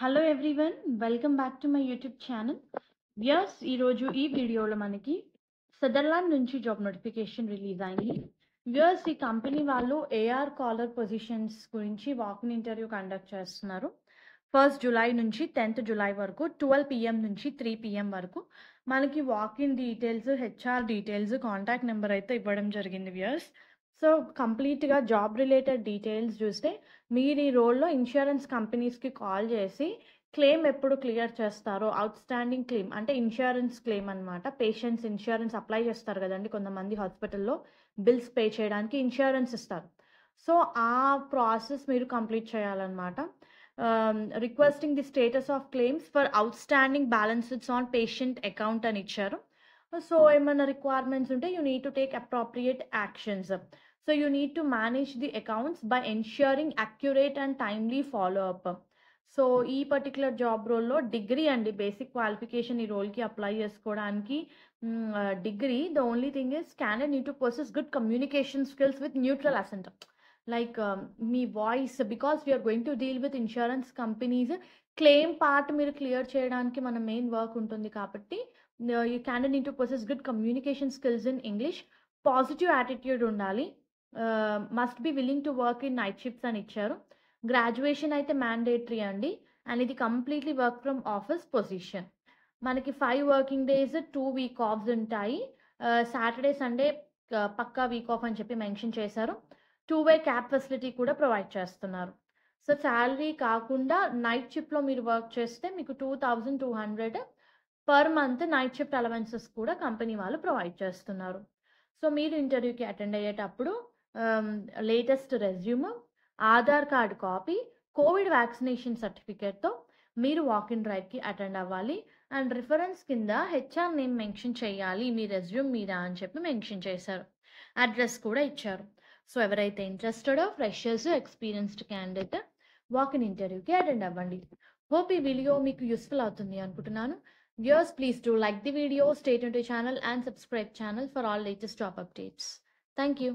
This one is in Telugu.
Hello everyone, welcome back to my YouTube channel. Viewers, ఈరోజు ఈ వీడియోలో మనకి సదర్లాండ్ నుంచి జాబ్ నోటిఫికేషన్ రిలీజ్ అయింది. వ్యూయర్స్, ఈ కంపెనీ వాళ్ళు ఏఆర్ కాలర్ పొజిషన్స్ గురించి వాకిన్ ఇంటర్వ్యూ కండక్ట్ చేస్తున్నారు. 1st జూలై నుంచి 10th జూలై వరకు 12 PM నుంచి 3 PM వరకు మనకి walk-in details, HR details, contact number అయితే ఇవ్వడం జరిగింది వ్యూయర్స్. సో కంప్లీట్గా జాబ్ రిలేటెడ్ డీటెయిల్స్ చూస్తే మీరు ఈ రోల్లో ఇన్సూరెన్స్ కంపెనీస్కి కాల్ చేసి క్లెయిమ్ ఎప్పుడు క్లియర్ చేస్తారో, అవుట్ స్టాండింగ్ క్లెయిమ్ అంటే ఇన్సూరెన్స్ క్లెయిమ్ అనమాట. పేషెంట్స్ ఇన్సూరెన్స్ అప్లై చేస్తారు కదండి, కొంతమంది హాస్పిటల్లో బిల్స్ పే చేయడానికి ఇన్సూరెన్స్ ఇస్తారు. సో ఆ ప్రాసెస్ మీరు కంప్లీట్ చేయాలన్నమాట. Requesting the status of claims for out standing balances on patient account అని ఇచ్చారు. సో ఏమైనా రిక్వైర్మెంట్స్ ఉంటే you need to take appropriate actions. So you need to manage the accounts by ensuring accurate and timely follow-up. So ఈ పర్టికులర్ జాబ్ రోల్లో డిగ్రీ అండి, బేసిక్ క్వాలిఫికేషన్ ఈ రోల్కి అప్లై చేసుకోవడానికి degree. The only thing is candidate need to possess good communication skills with neutral accent. Like మీ voice, because we're going to deal with insurance companies, claim part మీరు క్లియర్ చేయడానికి మన మెయిన్ వర్క్ ఉంటుంది కాబట్టి you candidate need to possess good communication skills in English. Positive attitude ఉండాలి. Must be willing to work in night shifts అని ఇచ్చారు. గ్రాడ్యుయేషన్ అయితే మ్యాండేటరీ అండి, అండ్ ఇది completely work from office position. మనకి 5 వర్కింగ్ డేస్, 2 వీక్ ఆఫ్స్ ఉంటాయి. సాటర్డే సండే పక్కా వీక్ ఆఫ్ అని చెప్పి మెన్షన్ చేశారు. 2-way క్యాబ్ ఫెసిలిటీ కూడా ప్రొవైడ్ చేస్తున్నారు. సో శాలరీ కాకుండా నైట్ షిఫ్ట్లో మీరు వర్క్ చేస్తే మీకు 2200 per month night shift allowances కూడా కంపెనీ వాళ్ళు ప్రొవైడ్ చేస్తున్నారు. సో మీరు ఇంటర్వ్యూకి అటెండ్ అయ్యేటప్పుడు latest resume, Aadhaar card copy, Covid vaccination సర్టిఫికేట్తో మీరు వాకిన్ డ్రైవ్కి అటెండ్ అవ్వాలి. అండ్ రిఫరెన్స్ కింద హెచ్ఆర్ నేమ్ మెన్షన్ చేయాలి మీ రెజ్యూమ్ మీద అని చెప్పి మెన్షన్ చేశారు. అడ్రస్ కూడా ఇచ్చారు. సో ఎవరైతే ఇంట్రెస్టెడో ఫ్రెషర్స్, ఎక్స్పీరియన్స్డ్ క్యాండిడేట్ వాకిన్ ఇంటర్వ్యూకి అటెండ్ అవ్వండి. హోప్ ఈ వీడియో మీకు యూస్ఫుల్ అవుతుంది అనుకుంటున్నాను. Viewers, please do like the video, stay tuned to the channel and subscribe channel for all latest job updates. Thank you.